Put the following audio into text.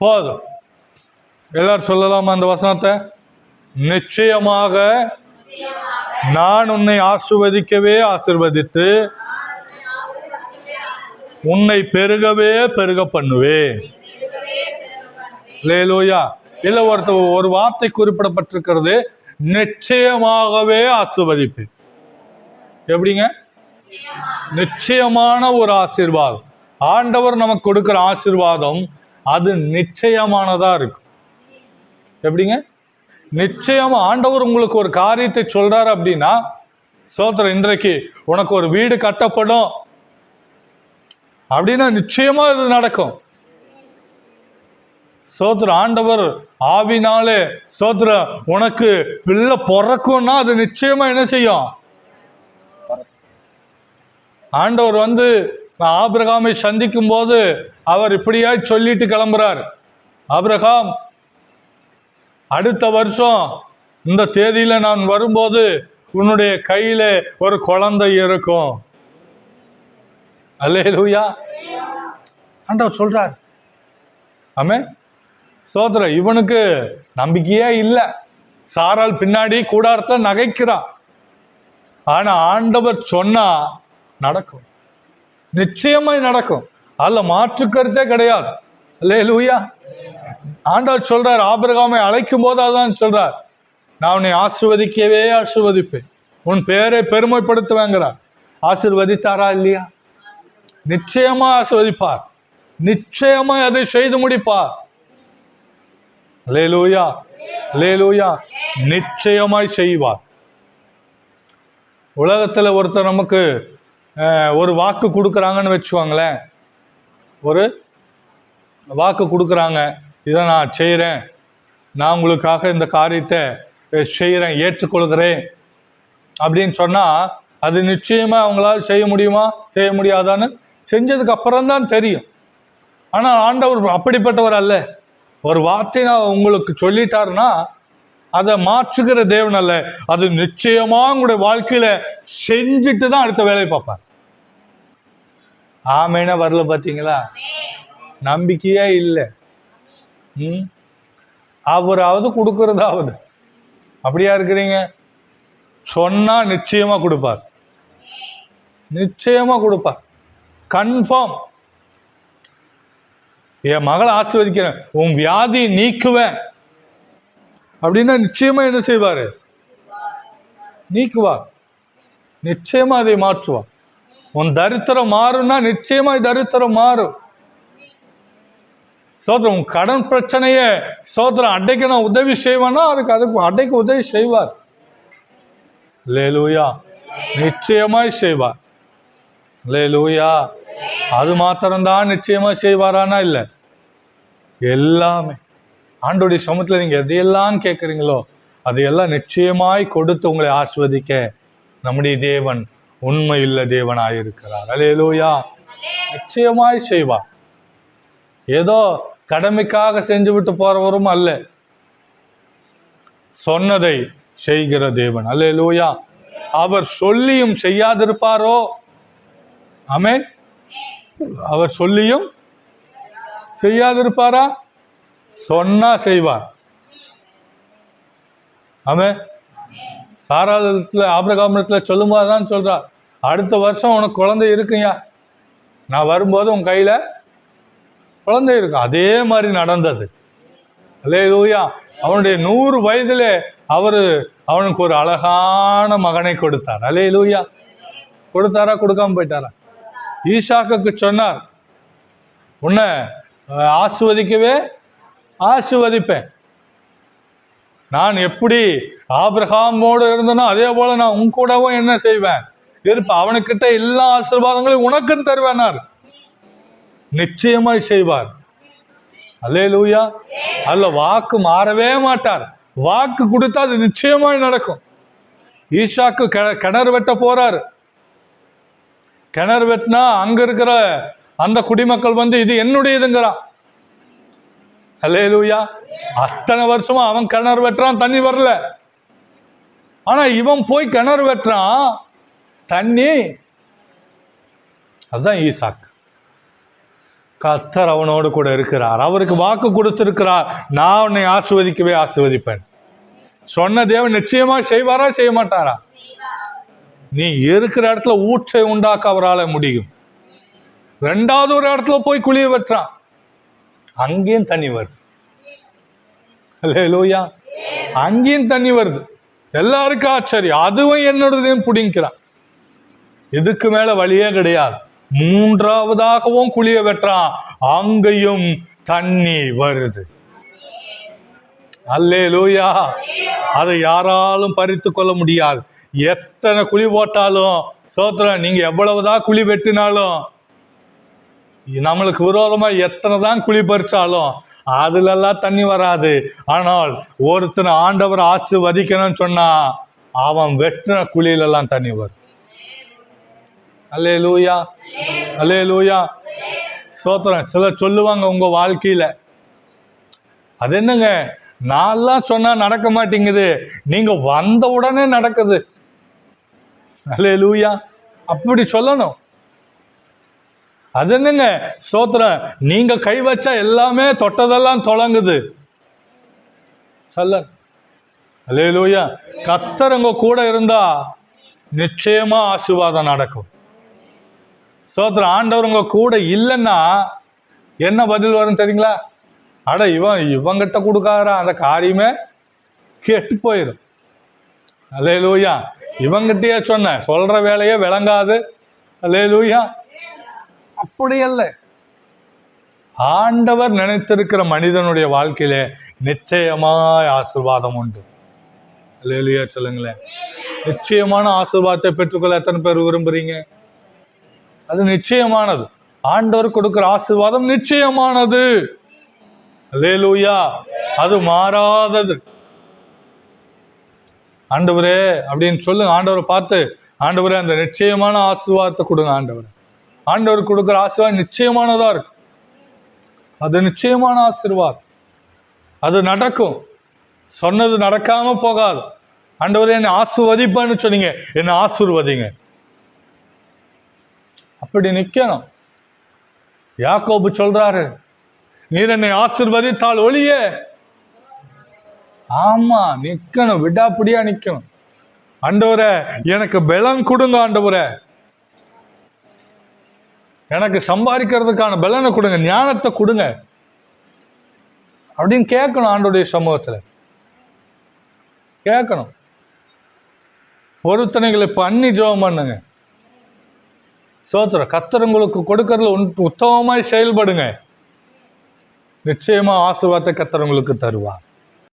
போதும். எல்லாரும் சொல்லலாமா அந்த வசனத்தை? நிச்சயமாக நான் உன்னை ஆசீர்வதிக்கவே ஆசீர்வதித்து உன்னை பெருகவே பெருக பண்ணுவேன். அல்லேலூயா. இல்ல ஒரு வார்த்தை குறிப்பிடப்பட்டிருக்கிறது, நிச்சயமாகவே ஆசீர்வதிப்பேன். எப்படிங்க? நிச்சயமான ஒரு ஆசீர்வாதம். ஆண்டவர் நமக்கு கொடுக்கிற ஆசீர்வாதம் அது நிச்சயமானதா இருக்கும். எப்படிங்க? நிச்சயமா. ஆண்டவர் உங்களுக்கு ஒரு காரியத்தை சொல்றாரு அப்படின்னா, ஸ்தோத்திரம், இன்றைக்கு உனக்கு ஒரு வீடு கட்டப்படும் அப்படின்னா நிச்சயமா இது நடக்கும். ஸ்தோத்திரம். ஆண்டவர் ஆவினாலே ஸ்தோத்திரம் உனக்கு பிள்ளை பிறக்கும்னா அது நிச்சயமா என்ன செய்யும்? ஆண்டவர் ஆபிரகாமை சந்திக்கும் போது அவர் இப்படியாய் சொல்லிட்டு கிளம்புறார், ஆபிரகாம், அடுத்த வருஷம் இந்த தேதியில நான் வரும்போது உன்னுடைய கையில ஒரு குழந்தை இருக்கும். அல்லேலூயா. ஆண்டவர் சொல்றார். ஆமென். சோதர இவனுக்கு நம்பிக்கையே இல்லை. சாரால் பின்னாடி கூடாரத்தை நகைக்கிறான். ஆனா ஆண்டவர் சொன்னா நடக்கும், நிச்சயமாய் நடக்கும். அதுல மாற்று கருத்தே கிடையாது. அல்லேலூயா. ஆண்டவர் சொல்றார், ஆபிரகாமை அழைக்கும் போது அதான் சொல்றார், நான் உன்னை ஆசீர்வதிக்கவே ஆசீர்வதிப்பேன், உன் பேரை பெருமைப்படுத்துவேங்கிறார். ஆசீர்வதித்தாரா இல்லையா? நிச்சயமா ஆசீர்வதிப்பார், நிச்சயமா அதை செய்து முடிப்பார். அல்லேலூயா, அல்லேலூயா. நிச்சயமாய் செய்வார். உலகத்துல ஒருத்தர் நமக்கு ஒரு வாக்கு கொடுக்குறாங்கன்னு வச்சுக்கோங்களேன். ஒரு வாக்கு கொடுக்குறாங்க, இதை நான் செய்கிறேன், நான் உங்களுக்காக இந்த காரியத்தை செய்கிறேன், ஏற்றுக்கொள்கிறேன் அப்படின்னு சொன்னால் அது நிச்சயமாக அவங்களால செய்ய முடியுமா செய்ய முடியாதான்னு செஞ்சதுக்கு அப்புறம்தான் தெரியும். ஆனால் ஆண்டவர் அப்படிப்பட்டவர் அல்ல. ஒரு வார்த்தை நான் உங்களுக்கு சொல்லிட்டாருன்னா அதை மாற்றுகிற தேவன் அல்ல. அது நிச்சயமாக உங்களுடைய வாழ்க்கையில செஞ்சுட்டு தான் அடுத்த வேலையை பார்ப்பார். ஆமேனா வரல பார்த்தீங்களா? நம்பிக்கையே இல்லை. அவராவது கொடுக்கறதாவது. அப்படியா இருக்கிறீங்க? சொன்னா நிச்சயமா கொடுப்பார், நிச்சயமா கொடுப்பார், கன்ஃபார்ம். என் மகளை ஆசீர்வதிக்கிறேன், உன் வியாதி நீக்குவேன் அப்படின்னா நிச்சயமா என்ன செய்வாரு? நீக்குவார், நிச்சயமா அதை மாற்றுவார். உன் தரித்திரம் மாறும்னா நிச்சயமா தரித்திரம் மாறும். சோதரம் உன் கடன் பிரச்சனைய சோதரம் அடைக்க நான் உதவி செய்வேன்னா அதுக்கு அடைக்க உதவி செய்வார். அல்லேலூயா. நிச்சயமாய் செய்வார். அல்லேலூயா. அது மாத்திரம்தான் நிச்சயமா செய்வாரானா இல்லை, எல்லாமே ஆண்டோடைய சமூகத்தில் நீங்க எதையெல்லாம் கேட்குறீங்களோ அதையெல்லாம் நிச்சயமாய் கொடுத்து உங்களை ஆஸ்வதிக்க நம்முடைய தேவன் உண்மையுள்ள தேவனாயிருக்கிறார். அல்லேலூயா. நிச்சயமாய் செய்வார். ஏதோ கடமைக்காக செஞ்சு விட்டு போறவரும் அல்ல, சொன்னதை செய்கிற தேவன். அல்லேலூயா. அவர் சொல்லியும் செய்யாதிருப்பாரோ? ஆமென். அவர் சொல்லியும் செய்யாதிருப்பாரா? சொன்னா செய்வார். ஆமென். சாராளத்துல ஆபிரகாமிடத்துல சொல்லும் போதுதான் சொல்றார், அடுத்த வருஷம் உனக்கு குழந்தை இருக்குயா, நான் வரும்போது உன் கையில குழந்தை இருக்கும். அதே மாதிரி நடந்தது. அல்லேலூயா. அவனுடைய 100 வயதிலே அவனுக்கு ஒரு அழகான மகனை கொடுத்தார். அல்லேலூயா. கொடுத்தாரா? கொடுக்காம போயிட்டாரா? ஈசாக்குக்கு சொன்னார், உன்னை ஆசீர்வதிக்கவே ஆசீர்வதிப்பேன். நான் எப்படி ஆபிரகாமோடு இருந்தனோ அதே போல நான் உன் கூடவும் என்ன செய்வேன் இருப்பேன். அவனுக்கிட்ட எல்லா ஆசீர்வாதங்களையும் உனக்கும் தருவேனார். நிச்சயமாய் செய்வார். அல்லேலூயா. அல்ல, வாக்கு மாறவே மாட்டார். வாக்கு கொடுத்தா அது நிச்சயமாய் நடக்கும். ஈசாக்கு கிணறு வெட்ட போறாரு. கிணறு வெட்டினா அங்க இருக்கிற அந்த குடிமக்கள் இது என்னுடையதுங்கிறான். அல்லேலூயா. அத்தனை வருஷமா அவன் கிணறு வெட்டுறான், தண்ணி வரல. ஆனா இவன் போய் கிணறு வெட்டுறான், தண்ணி. அதுதான் ஈசாக்கு. கர்த்தர் அவனோடு கூட இருக்கிறார். அவருக்கு வாக்கு கொடுத்திருக்கிறார், நான் உன்னை ஆசீர்வதிக்கவே ஆசீர்வதிப்பேன். சொன்ன தேவன் நிச்சயமா செய்வாரா செய்ய மாட்டாரா? நீ இருக்கிற இடத்துல ஊற்றை உண்டாக்க அவரால் முடியும். ரெண்டாவது ஒரு இடத்துல போய் குழிய வெட்டுறான், அங்கேயும் தண்ணி வருது. அல்லேலூயா. அங்கேயும் தண்ணி வருது. எல்லாருக்கும் ஆச்சரியம். அதுவும் என்னோடதையும் பிடிக்கிறான். இதுக்கு மேல வழியே கிடையாது. மூன்றாவதாகவும் குழிய வெட்டுறான், அங்கேயும் தண்ணி வருது. அல்லேலூயா. அதை யாராலும் பறித்து கொள்ள முடியாது. எத்தனை குழி போட்டாலும் சோத்திரம், நீங்க எவ்வளவுதான் குழி வெட்டினாலும், நம்மளுக்கு விரோதமா எத்தனை தான் குழி பறிச்சாலும் அதுல எல்லாம் தண்ணி வராது. ஆனால் ஒருத்தனை ஆண்டவர் ஆசீர்வதிக்கணும்னு சொன்னா அவன் வெட்டின குழியில எல்லாம் தண்ணி வரும். அல்லேலூயா, அல்லேலூயா. சோத்திரம். சிலர் சொல்லுவாங்க உங்க வாழ்க்கையில, அது என்னங்க நான்லாம் சொன்னா நடக்க மாட்டேங்குது, நீங்க வந்த உடனே நடக்குது. அல்லேலூயா. அப்படி சொல்லணும். அது என்னங்க ஸ்தோத்திரம், நீங்க கை வச்சா எல்லாமே தொட்டதெல்லாம் தொடங்குது சொல்ல. அல்லேலூயா. கர்த்தர் உங்க கூட இருந்தா நிச்சயமா ஆசீர்வாதம் நடக்கும். ஸ்தோத்திரம். ஆண்டவர் உங்க கூட இல்லைன்னா என்ன பதில் வரும் தெரியுங்களா? அட இவங்கிட்ட கொடுக்காரா, அந்த காரியமே கெட்டு போயிடும். அல்லேலூயா. இவங்கிட்டயே சொன்ன சொல்ற வேலையே விளங்காது. அல்லேலூயா. அப்படி அல்ல. ஆண்டவர் நினைத்திருக்கிற மனிதனுடைய வாழ்க்கையில நிச்சயமாய் ஆசீர்வாதம் உண்டு. அல்லேலூயா சொல்லுங்களேன். நிச்சயமான ஆசீர்வாதத்தை பெற்றுக்கொள்ள எத்தனை பேர் விரும்புறீங்க? அது நிச்சயமானது. ஆண்டவர் கொடுக்கிற ஆசீர்வாதம் நிச்சயமானது. அல்லேலூயா. அது மாறாதது. ஆண்டவரே அப்படின்னு சொல்லுங்க. ஆண்டவரை பார்த்து, ஆண்டவரே அந்த நிச்சயமான ஆசீர்வாதத்தை கொடுங்க. ஆண்டவர் கொடுக்குற ஆசீர்வாதம் நிச்சயமானதா இருக்கு. அது நிச்சயமான ஆசீர்வாதம். அது நடக்கும். சொன்னது நடக்காம போகாது. ஆண்டவரே என்னை ஆசீர்வதிப்பான்னு சொன்னீங்க, என்னை ஆசீர்வதிங்க. அப்படி நிக்கணும். யாக்கோபு சொல்றாரு, நீர் என்னை ஆசீர்வதித்தால் ஒழிய. ஆமா, நிக்கணும். விடாப்பிடியா நிக்கணும். ஆண்டவரே எனக்கு பலன் கொடுங்க, ஆண்டவரே எனக்கு சம்பாதிக்கிறதுக்கான பலனை கொடுங்க, ஞானத்தை கொடுங்க அப்படின்னு கேட்கணும். ஆண்டவருடைய சமூகத்துல கேட்கணும். பொருத்தனைகளை பண்ணி ஜெபம் பண்ணுங்க. ஸ்தோத்திரம். கர்த்தர் உங்களுக்கு கொடுக்கறதுல உத்தமமாய் செயல்படுங்க. நிச்சயமா ஆசீர்வாதத்தை கர்த்தர் உங்களுக்கு தருவார்.